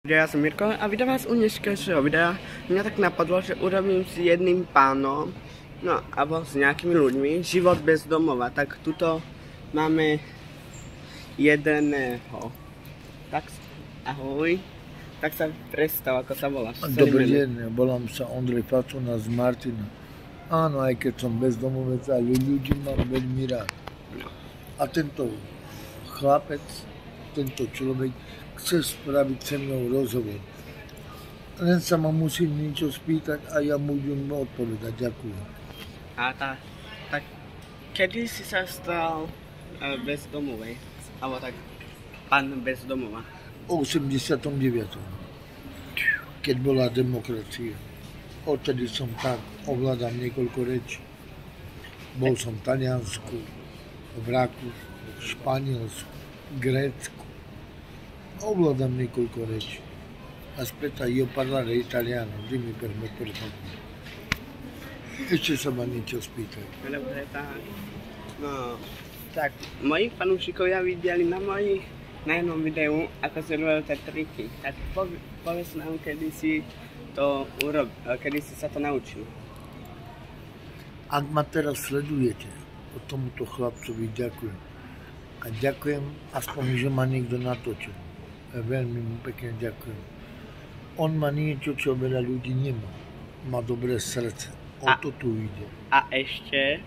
Ja som Mirko a vítam vás u dnešného videa. Mňa tak napadlo, že urobím si jedným pánom, no alebo s nejakými ľuďmi, život bez domova. Tak tuto máme jedného. Tak ahoj. Tak sa predstav, ako sa voláš. Dobrý deň, volám sa Ondrej Facuna z Martina. Áno, aj keď som bezdomovec, ale ľudí mám veľmi rád. A tento chlapec, tento človek chce spraviť se mnou rozhovor. Len sa ma musím niečo spýtať a ja môžem odpovedať. Ďakujem. A tak kedy si sa stal bezdomovej? Alebo tak pán bezdomova? V 89. Keď bola demokracia. Odtedy som tak, ovládam niekoľko rečí. Bol som v Taliansku, v Rakúsku, v Španielsku, v Grécku. Ovládam niekoľko rečí. Aspetta, io parlare italiano, dimmi per me per favore. Ešte sa ma niečo spýtaj. Dobre, tak. No, tak, moji fanúšikovia videli na jednom videu, ako si robil tie triky. Tak povedz nám, kedy si sa to naučil. Ak ma teraz sledujete, o tomuto chlapcovi ďakujem. A ďakujem aspoň, že ma niekto natočil. Veľmi mu pekne ďakujem. On má niečo, čo veľa ľudí nemá. Má dobré srdce. O to tu ide. A ešte,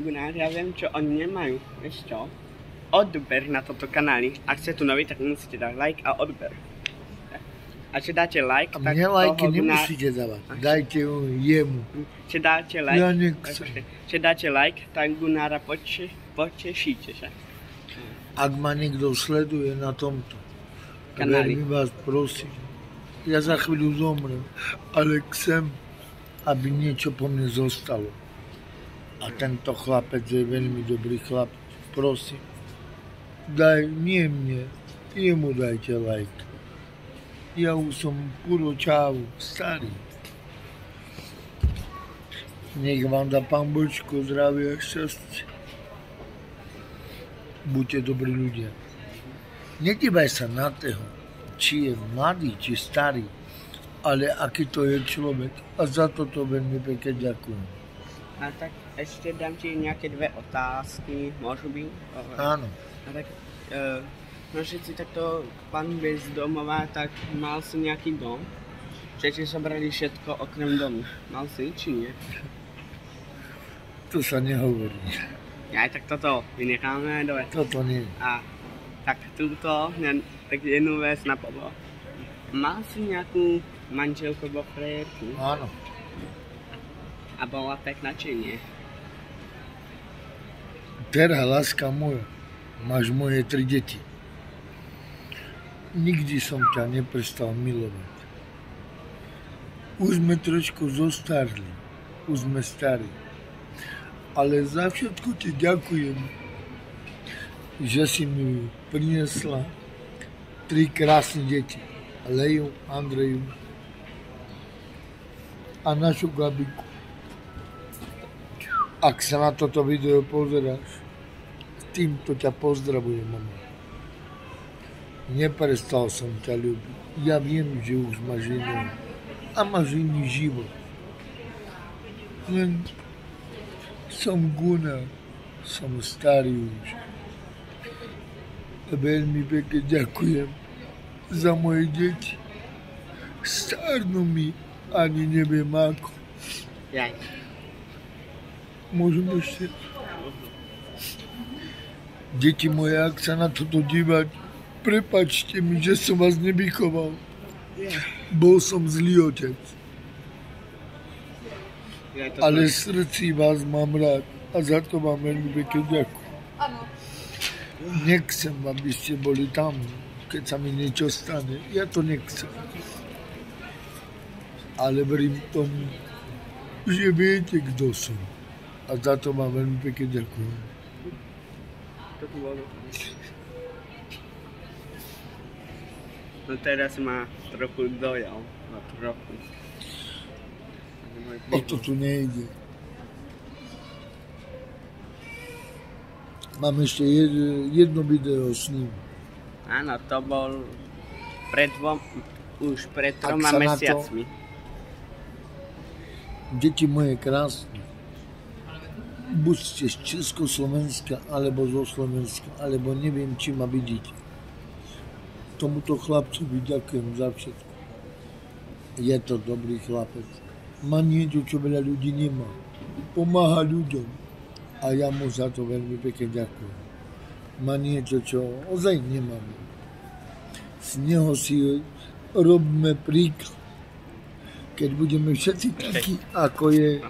Gunnar, ja viem, čo oni nemajú. Vieš čo? Odber na toto kanály. Ak ste tu noví, tak musíte dať like a odber. A či dáte like, tak mne lajky nemusíte dávať. Dajte jemu. Či dáte like, ja nechcem. Či dáte like, tak Gunnara potešíte sa. Ak ma niekto sleduje na tomto kanáli, veľmi vás prosím, ja za chvíľu zomrem, ale chcem, aby niečo po mne zostalo. A tento chlapec je veľmi dobrý chlapec. Prosím, nie mne, jemu dajte like. Ja už som puro čávu, starý. Nech vám dá Pán Božko zdravie a šťastie. Buďte dobrí ľudia. Nedívaj sa na toho, či je mladý, či starý, ale aký to je človek. A za toto veľmi pekne ďakujem. A tak ešte dám ti nejaké dve otázky, môžu byť? Áno. A tak, no všetci takto, pán bezdomová, tak mal si nejaký dom? Všetci zobrali všetko okrem domu. Mal si, či nie? To sa nehovorí. Ja tak toto vynecháme, dobre. Toto nie. A tak túto, tak jednu vec napadlo. Mal si nejakú manželku vo frajerku? Áno. A bola pekná, či nie? Teraz, láska moja, máš moje 3 deti. Nikdy som ťa neprestal milovať. Už sme trošku zostarli, už sme starí. Ale za všetko ti ďakujem, že si mi priniesla 3 krásne deti. Leju, Andreju a našu Gabiku. Ak sa na toto video pozeráš, týmto ťa pozdravujem, mama. Neprestal som ťa ľúbiť. Ja viem, že už máš iný a máš iný život. Len som Gunnar, som starý už. Veľmi pekne ďakujem za moje deti. Starnú mi, ani neviem ako. Jaj. Môžem ešte? Deti moje, ak sa na toto dívať, prepáčte mi, že som vás nevychoval. Bol som zlý otec. Ale v srdci vás mám rád a za to vám veľmi pekne ďakujem. Nechcem, aby ste boli tam, keď sa mi niečo stane. Ja to nechcem. Ale verím tomu, že viete, kto som. A za to vám veľmi pekne ďakujem. No teraz ma trochu dojal. Trochu. O to tu nejde. Mám ešte jedno video s ním. Áno, to bol už pred 3 sa na to- mesiacmi. Deti moje krásne, buď ste z Československa, alebo zo Slovenska, alebo neviem, či ma vidíte. Tomuto chlapcovi ďakujem za všetko. Je to dobrý chlapec. Má niečo, čo veľa ľudí nemá. Pomáha ľuďom. A ja mu za to veľmi pekne ďakujem. Má niečo, čo ozaj nemáme. Z neho si robíme príklad. Keď budeme všetci takí, ako je,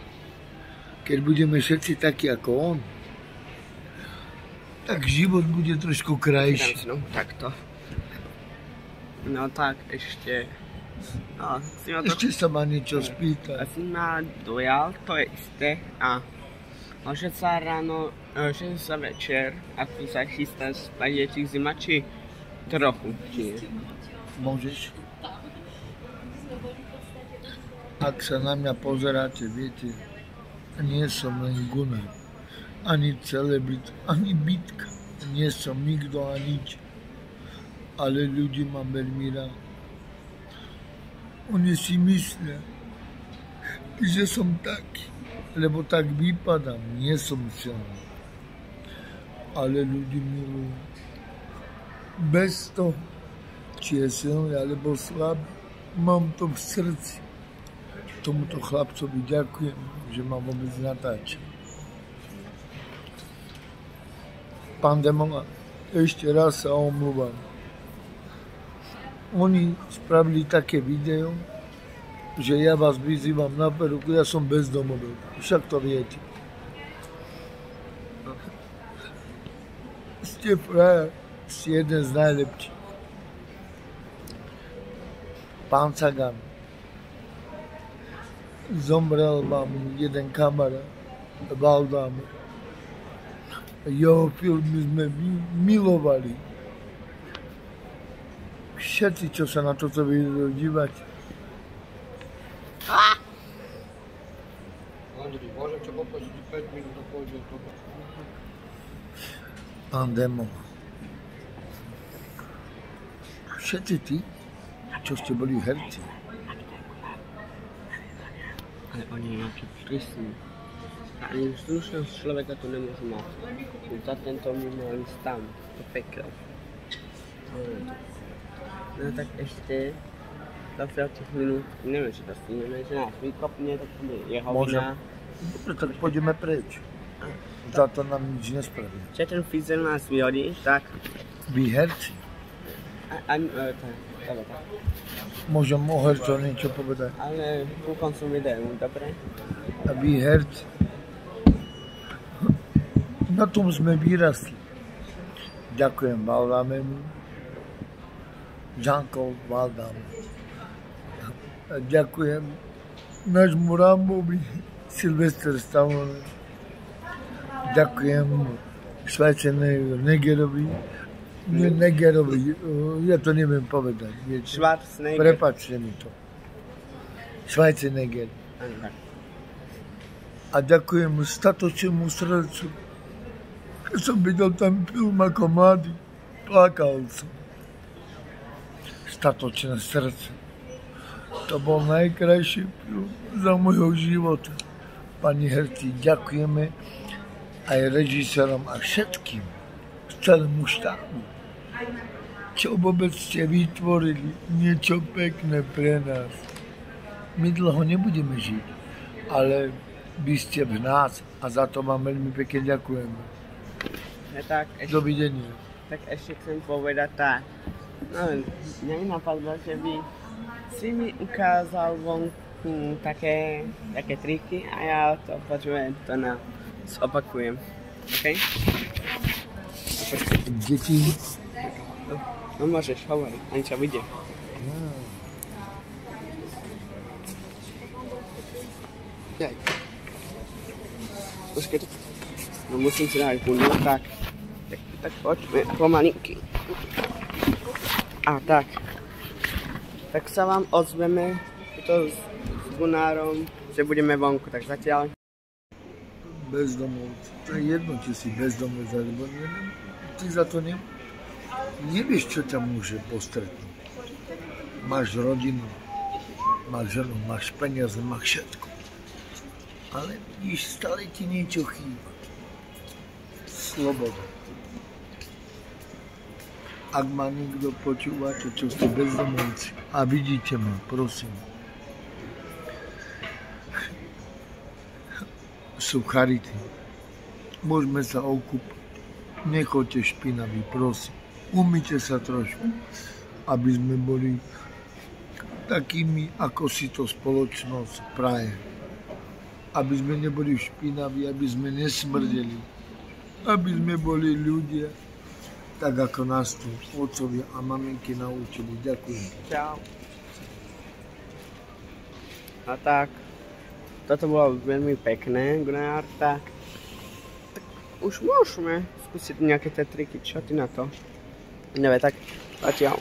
keď budeme všetci takí, ako on, tak život bude trošku krajší. No, takto. No tak, ešte... No, si ma to... Ešte sa ma niečo spýta. Asi ma dojal, to je isté. A môže sa ráno, že sa večer, ako sa chystá spať, či zima, či trochu, či nie. Môžeš? Ak sa na mňa pozeráte, viete, nie som len Gunnar, ani celebrit, ani bitka. Nie som nikto a nič. Ale ľudí mám veľmi rád. Oni si myslia, že som taký, lebo tak vypadám, nie som silný. Ale ľudí milujú. Bez toho, či je silný alebo slabý, mám to v srdci. Tomuto chlapcovi ďakujem, že ma vôbec natáča. Pán Demola, ešte raz sa omlúvam. Oni spravili také video, že ja vás vyzývam na peruku, ja som bezdomovec. Však to viete. Ste frajer, ste jeden z najlepších. Pán Sagan, zomrel vám jeden kamarát, Valdám. Jeho filmy sme milovali. Všetci, čo sa na toto video dívate. Môžem ťa poprosiť 5 minút a pôjde to. Pán Demo, všetci tí, čo ste boli herci, Ale oni nejaký prísni. Ani slušného človeka tu nemôžu mať. Za tento mimoriadny stav, to pekel. No tak ešte za tých minút, neviem, či to stihneme, že nás vykopne, tak to bude jeho Môžem. vina. dobre, tak pôjdeme preč. Za to nám nič nespraví. Čiže ten Fizel nás vyhodí, tak... Vy herci, tak. môžem o hercov niečo povedať. Ale ku koncu videu, dobre? A vy herci, na tom sme vyrastli. Ďakujem Valdámemu, Jean-Claude Van Damme. A ďakujem nášmu Rambovi, Sylvester Stallone. Ďakujem Schwarzeneggerovi. Nie Negerovi, ja to neviem povedať. Viete. Schwarzenegger. Prepáčte mi to. Schwarzenegger. A ďakujem statočnému srdcu. Keď som videl ten film ako mladý, plakal som. Statočné srdce. To bol najkrajší film za môjho života. Pani herci, ďakujeme aj režisérom a všetkým, celému štábu, čo vôbec ste vytvorili niečo pekné pre nás. My dlho nebudeme žiť, ale vy ste v nás a za to vám veľmi pekne ďakujeme. Ja, tak, ešte, Dovidenia. tak ešte chcem povedať tak. No, mňa mi napadlo, že by si mi ukázal vonku také triky a ja to počujem, to zopakujem. OK? Deti, No môžeš, hovor, ani čo vyjde. Daj. Počkej, no musím si dať bundu, tak poďme pomalinky. A tak. Tak sa vám ozveme to s Gunárom, že budeme vonku, tak zatiaľ. bezdomovci. To je jedno, či si bezdomovec, alebo neviem. Ty za to nevieš, čo ťa môže postretnúť. máš rodinu, máš ženu, máš peniaze, máš všetko. Ale vidíš, stále ti niečo chýba. Sloboda. Ak ma niekto počúvate, čo ste bezdomovci a vidíte ma, prosím. Sú charity. Môžeme sa okúpať. Nechoďte špinaví, prosím. Umyte sa trošku, aby sme boli takými, ako si to spoločnosť praje. Aby sme neboli špinaví, aby sme nesmrdeli. Aby sme boli ľudia, tak ako nás tu otcovia a maminky naučili. Ďakujem. Čau. A tak, toto bolo veľmi pekné, Gunnar, tak už môžeme skúsiť nejaké tie triky, čo ty na to? Nevie, tak zatiaľ.